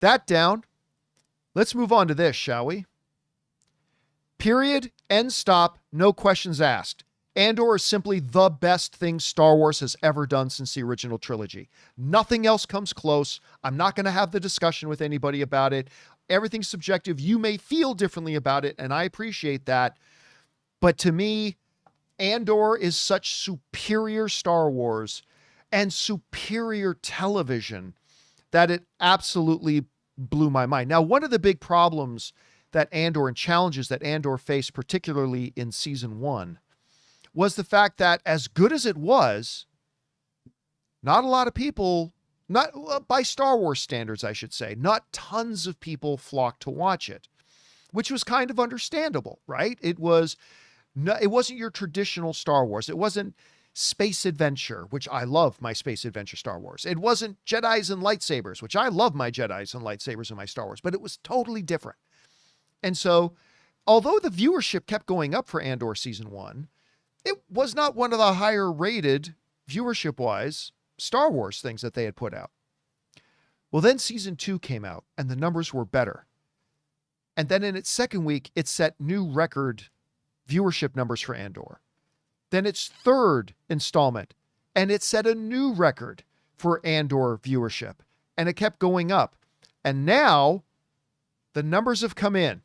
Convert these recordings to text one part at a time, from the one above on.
That down. Let's move on to this, shall we? Period. End stop. No questions asked. Andor is simply the best thing Star Wars has ever done since the original trilogy. Nothing else comes close. I'm not going to have the discussion with anybody about it. Everything's subjective. You may feel differently about it, and I appreciate that. But to me, Andor is such superior Star Wars and superior television that it absolutely blew my mind. Now, one of the big problems that Andor and challenges that Andor faced, particularly in season 1, was the fact that as good as it was, not a lot of people, not by Star Wars standards, I should say, not tons of people flocked to watch it, which was kind of understandable, right? It wasn't your traditional Star Wars. It wasn't space adventure, which I love my space adventure Star Wars. It wasn't Jedis and lightsabers, which I love my Jedis and lightsabers in my Star Wars, but it was totally different. And so, although the viewership kept going up for Andor season 1, it was not one of the higher rated viewership-wise Star Wars things that they had put out. Well, then season 2 came out and the numbers were better. And then in its second week, it set new record viewership numbers for Andor. Then its third installment, and it set a new record for Andor viewership. And it kept going up. And now the numbers have come in.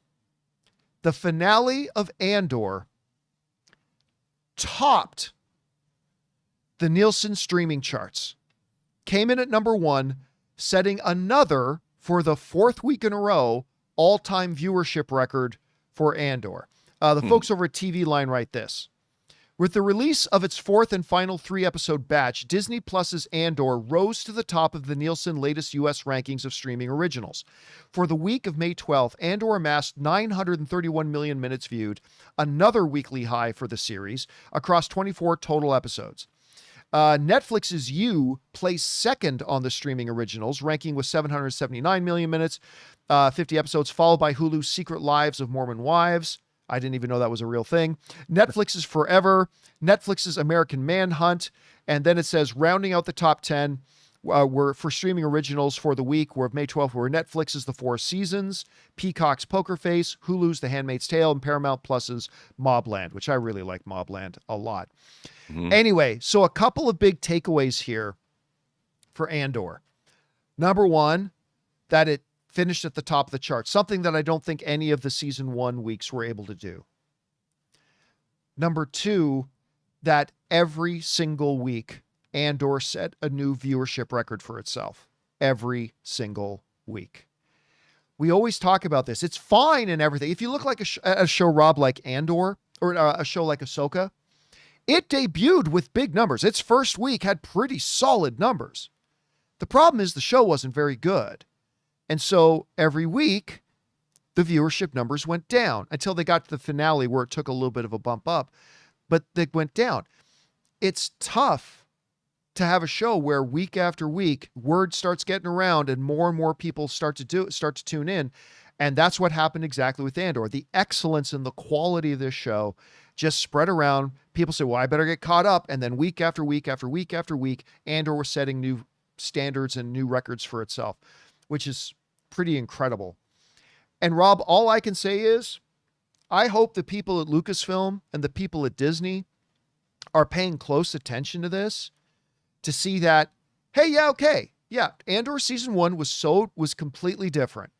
The finale of Andor topped the Nielsen streaming charts, came in at number 1, setting another, for the 4th week in a row, all-time viewership record for Andor. The folks over at TV Line write this. With the release of its 4th and final 3-episode batch, Disney Plus's Andor rose to the top of the Nielsen latest U.S. rankings of streaming originals. For the week of May 12th, Andor amassed 931 million minutes viewed, another weekly high for the series, across 24 total episodes. Netflix's You placed second on the streaming originals, ranking with 779 million minutes, 50 episodes, followed by Hulu's Secret Lives of Mormon Wives. I didn't even know that was a real thing. Netflix's Forever, Netflix's American Manhunt, and then it says rounding out the top 10 were for streaming originals for the week were of May 12th were Netflix's The Four Seasons, Peacock's Poker Face, Hulu's The Handmaid's Tale, and Paramount Plus's Mobland, which I really like Mobland a lot. Anyway, so a couple of big takeaways here for Andor. Number one, that it finished at the top of the chart, something that I don't think any of the season 1 weeks were able to do. Number two, that every single week, Andor set a new viewership record for itself. Every single week. We always talk about this. It's fine and everything. If you look like a show, Rob, like Andor, or a show like Ahsoka, it debuted with big numbers. Its first week had pretty solid numbers. The problem is the show wasn't very good. And so every week, the viewership numbers went down until they got to the finale where it took a little bit of a bump up, but they went down. It's tough to have a show where week after week, word starts getting around and more people start to tune in. And that's what happened exactly with Andor. The excellence and the quality of this show just spread around. People say, well, I better get caught up. And then week after week after week after week, Andor was setting new standards and new records for itself, which is pretty incredible. And Rob, all I can say is, I hope the people at Lucasfilm and the people at Disney are paying close attention to this to see that, hey, yeah, okay. Yeah, Andor season 1 was completely different.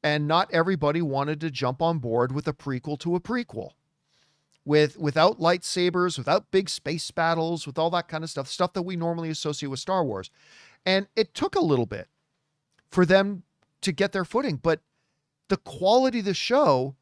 And not everybody wanted to jump on board with a prequel to a prequel. Without lightsabers, without big space battles, with all that kind of stuff that we normally associate with Star Wars. And it took a little bit for them to get their footing, but the quality of the show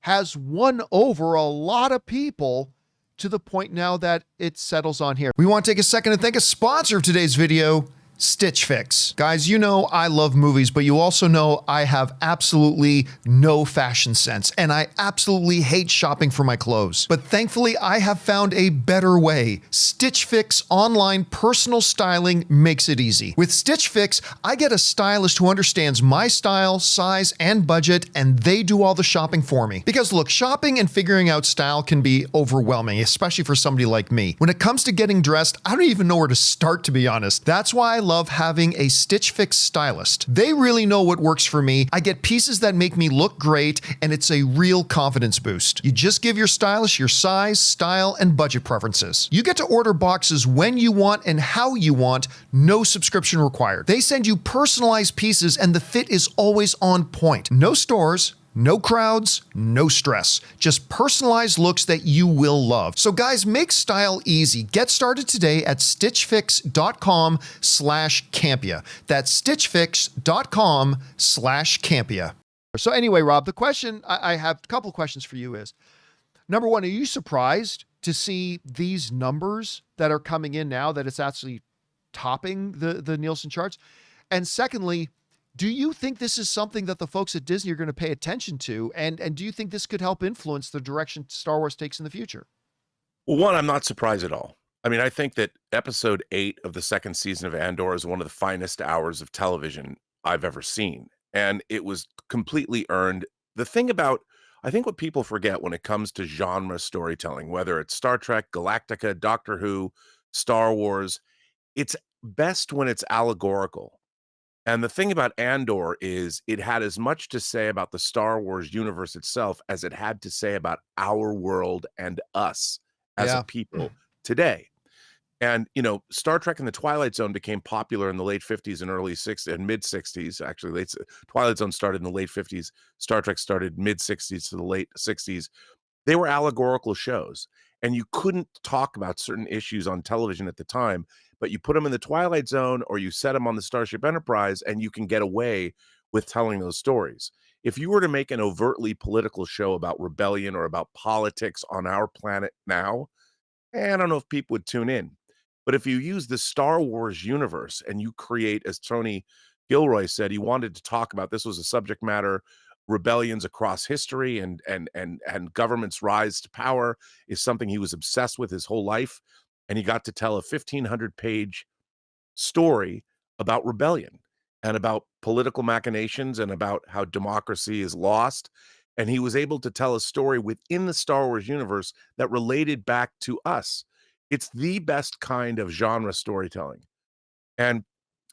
has won over a lot of people to the point now that it settles on here. We want to take a second to thank a sponsor of today's video, Stitch Fix. Guys, you know I love movies, but you also know I have absolutely no fashion sense, and I absolutely hate shopping for my clothes. But thankfully, I have found a better way. Stitch Fix online personal styling makes it easy. With Stitch Fix, I get a stylist who understands my style, size, and budget, and they do all the shopping for me. Because look, shopping and figuring out style can be overwhelming, especially for somebody like me. When it comes to getting dressed, I don't even know where to start, to be honest. That's why I love having a Stitch Fix stylist. They really know what works for me. I get pieces that make me look great, and it's a real confidence boost. You just give your stylist your size, style, and budget preferences. You get to order boxes when you want and how you want, no subscription required. They send you personalized pieces, and the fit is always on point. No stores, no crowds, no stress. Just personalized looks that you will love. So guys, make style easy. Get started today at stitchfix.com/Campea. That's stitchfix.com/Campea. So anyway, Rob, the question, I have a couple of questions for you is, number one, are you surprised to see these numbers that are coming in now, that it's actually topping the Nielsen charts? And secondly, do you think this is something that the folks at Disney are going to pay attention to? And do you think this could help influence the direction Star Wars takes in the future? Well, one, I'm not surprised at all. I mean, I think that episode 8 of the second season of Andor is one of the finest hours of television I've ever seen. And it was completely earned. The thing about, I think what people forget when it comes to genre storytelling, whether it's Star Trek, Galactica, Doctor Who, Star Wars, it's best when it's allegorical. And the thing about Andor is it had as much to say about the Star Wars universe itself as it had to say about our world and us as a people today. And, you know, Star Trek and the Twilight Zone became popular in the late 50s and early 60s and mid 60s. Actually, Twilight Zone started in the late 50s. Star Trek started mid 60s to the late 60s. They were allegorical shows, and you couldn't talk about certain issues on television at the time, but you put them in the Twilight Zone or you set them on the Starship Enterprise, and you can get away with telling those stories. If you were to make an overtly political show about rebellion or about politics on our planet now, I don't know if people would tune in. But if you use the Star Wars universe and you create, as Tony Gilroy said, he wanted to talk about, this was a subject matter, rebellions across history and government's rise to power is something he was obsessed with his whole life. And he got to tell a 1,500-page story about rebellion and about political machinations and about how democracy is lost. And he was able to tell a story within the Star Wars universe that related back to us. It's the best kind of genre storytelling. And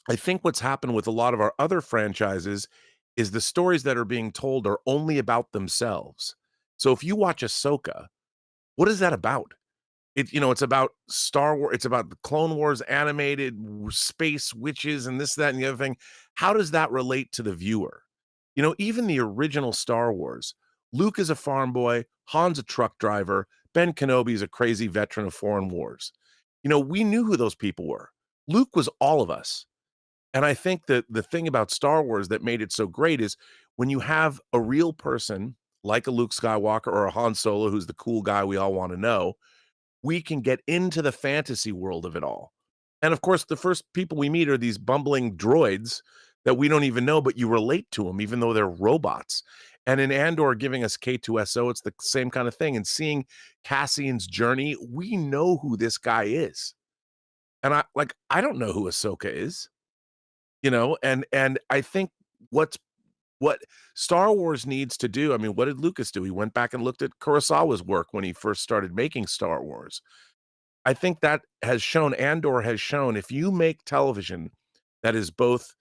I think what's happened with a lot of our other franchises is the stories that are being told are only about themselves. So if you watch Ahsoka, what is that about? It's about Star Wars. It's about the Clone Wars animated space witches and this, that, and the other thing. How does that relate to the viewer? Even the original Star Wars, Luke is a farm boy, Han's a truck driver, Ben Kenobi is a crazy veteran of foreign wars. We knew who those people were. Luke was all of us. And I think that the thing about Star Wars that made it so great is when you have a real person like a Luke Skywalker or a Han Solo, who's the cool guy we all want to know, we can get into the fantasy world of it all. And of course, the first people we meet are these bumbling droids that we don't even know, but you relate to them, even though they're robots. And in Andor giving us K2SO, it's the same kind of thing. And seeing Cassian's journey, we know who this guy is. And I don't know who Ahsoka is, and I think what Star Wars needs to do, I mean, what did Lucas do? He went back and looked at Kurosawa's work when he first started making Star Wars. I think that has shown, Andor has shown, if you make television that is both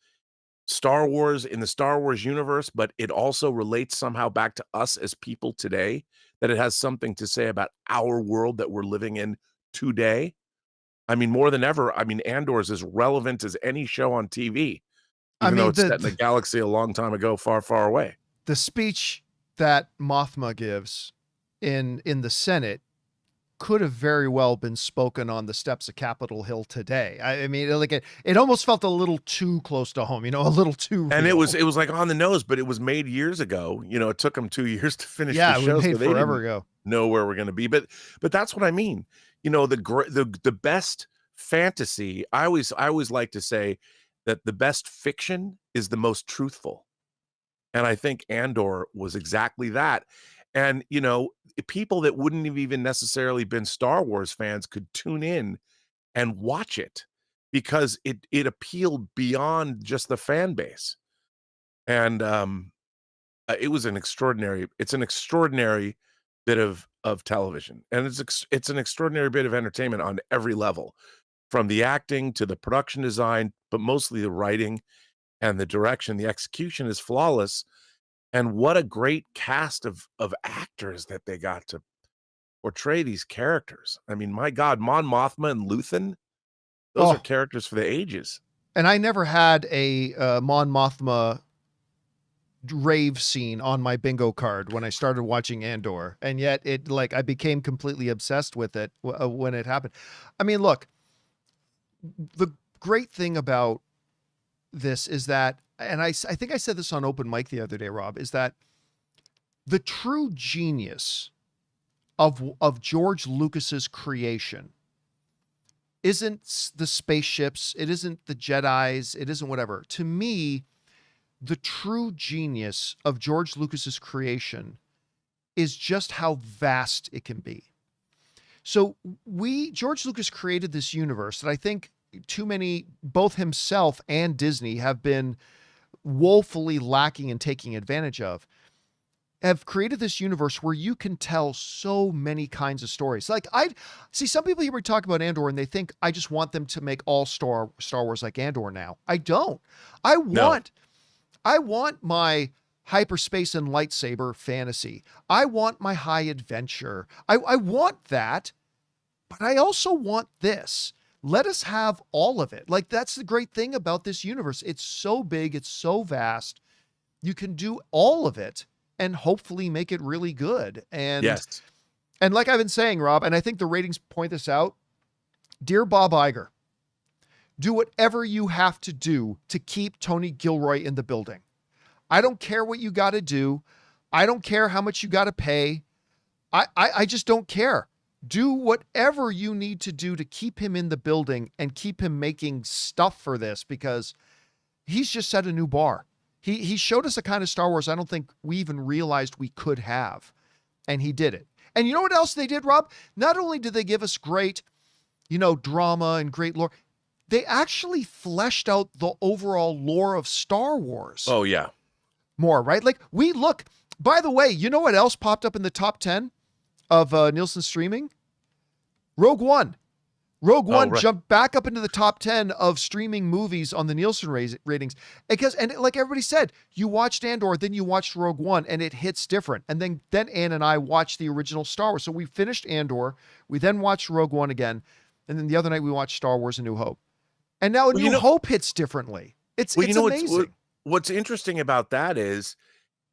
Star Wars in the Star Wars universe, but it also relates somehow back to us as people today, that it has something to say about our world that we're living in today. I mean, more than ever, Andor is as relevant as any show on TV, even though it's set in a galaxy a long time ago, far, far away. The speech that Mothma gives in the Senate could have very well been spoken on the steps of Capitol Hill today. I mean, it almost felt a little too close to home, a little too real. And it was like on the nose, but it was made years ago. It took them 2 years to finish the show. Yeah, it was made forever ago. Know where we're going to be, but that's what I mean. The best fantasy. I always like to say that the best fiction is the most truthful, and I think Andor was exactly that. And people that wouldn't have even necessarily been Star Wars fans could tune in and watch it because it appealed beyond just the fan base. And it's an extraordinary bit of television, and it's an extraordinary bit of entertainment on every level. from the acting to the production design, but mostly the writing and the direction. The execution is flawless. And what a great cast of actors that they got to portray these characters. I mean, my God, Mon Mothma and Luthen, those are Oh, characters for the ages. and I never had a Mon Mothma rave scene on my bingo card when I started watching Andor, and yet it like I became completely obsessed with it when it happened. I mean, look, the great thing about this is that, and I think I said this on open mic the other day, Rob, is that the true genius of George Lucas's creation isn't the spaceships, it isn't the Jedis, it isn't whatever. To me, the true genius of George Lucas's creation is just how vast it can be. So George Lucas created this universe that I think too many, both himself and Disney, have been woefully lacking in taking advantage of. Have created this universe where you can tell so many kinds of stories. Like I see some people hear me talk about Andor and they think I just want them to make all Star Wars like Andor now. I don't. I want my hyperspace and lightsaber fantasy. I want my high adventure. I want that, but I also want this. Let us have all of it. Like that's the great thing about this universe. It's so big, it's so vast. You can do all of it and hopefully make it really good. And Yes. and like I've been saying, Rob, and I think the ratings point this out, dear Bob Iger, do whatever you have to do to keep Tony Gilroy in the building. I don't care what you got to do. I don't care how much you got to pay. I just don't care. Do whatever you need to do to keep him in the building and keep him making stuff for this, because he's just set a new bar. He showed us a kind of Star Wars I don't think we even realized we could have, and he did it. And you know what else they did, Rob? Not only did they give us great, drama and great lore, they actually fleshed out the overall lore of Star Wars. Oh, yeah. More, right? Like by the way, you know what else popped up in the top 10 of Nielsen streaming? Rogue One. Rogue One right. jumped back up into the top 10 of streaming movies on the Nielsen ratings. And like everybody said, you watched Andor, then you watched Rogue One, and it hits different. And then Ann and I watched the original Star Wars. So we finished Andor, we then watched Rogue One again, and then the other night we watched Star Wars: A New Hope. And now A New Hope hits differently. It's amazing. What's interesting about that is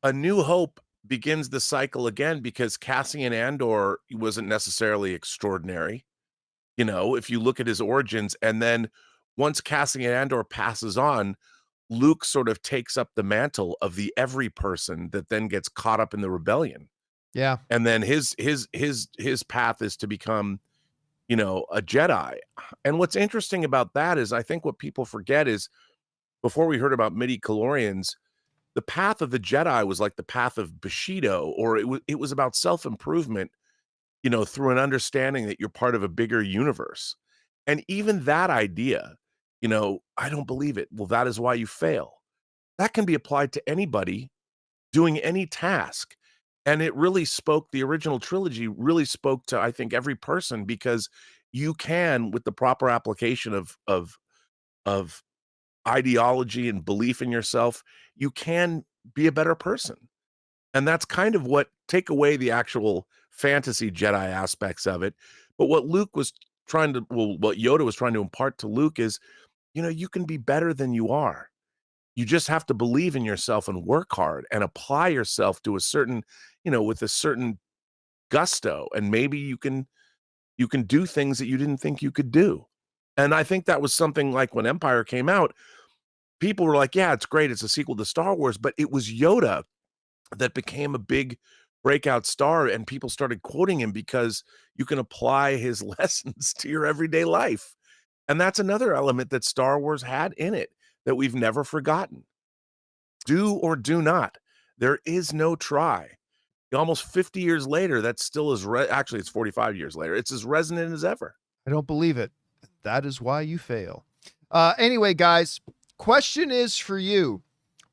A New Hope begins the cycle again, because Cassian Andor wasn't necessarily extraordinary. If you look at his origins, and then once Cassian Andor passes on, Luke sort of takes up the mantle of the every person that then gets caught up in the rebellion. Yeah. And then his path is to become, a Jedi. And what's interesting about that is, I think what people forget is, before we heard about midi-chlorians, the path of the Jedi was like the path of Bushido, or it was about self-improvement, through an understanding that you're part of a bigger universe. And even that idea, I don't believe it. Well, that is why you fail. That can be applied to anybody doing any task. And it really the original trilogy really spoke to, I think, every person, because you can, with the proper application of ideology and belief in yourself, you can be a better person. And that's kind of take away the actual fantasy Jedi aspects of it. But what what Yoda was trying to impart to Luke is, you can be better than you are. You just have to believe in yourself and work hard and apply yourself to a certain, with a certain gusto. And maybe you can do things that you didn't think you could do. And I think that was something like when Empire came out, people were like, yeah, it's great. It's a sequel to Star Wars. But it was Yoda that became a big breakout star, and people started quoting him because you can apply his lessons to your everyday life. And that's another element that Star Wars had in it that we've never forgotten. Do or do not. There is no try. Almost 50 years later, that still is actually it's 45 years later. It's as resonant as ever. I don't believe it. That is why you fail. Anyway, guys, question is for you.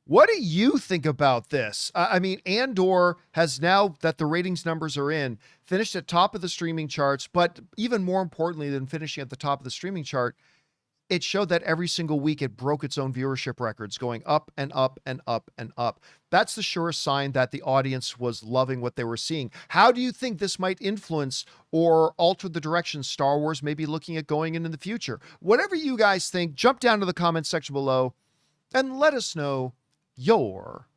What do you think about this? I mean, Andor has, now that the ratings numbers are in, finished at top of the streaming charts, but even more importantly than finishing at the top of the streaming chart, it showed that every single week it broke its own viewership records, going up and up and up and up. That's the surest sign that the audience was loving what they were seeing. How do you think this might influence or alter the direction Star Wars may be looking at going in the future? Whatever you guys think, jump down to the comments section below and let us know your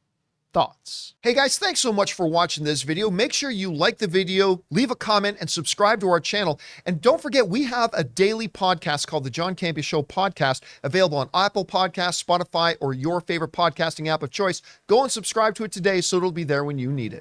thoughts. Hey guys, thanks so much for watching this video. Make sure you like the video, leave a comment, and subscribe to our channel. And don't forget, we have a daily podcast called the John Campea Show podcast, available on Apple Podcasts, Spotify, or your favorite podcasting app of choice. Go and subscribe to it today so it'll be there when you need it.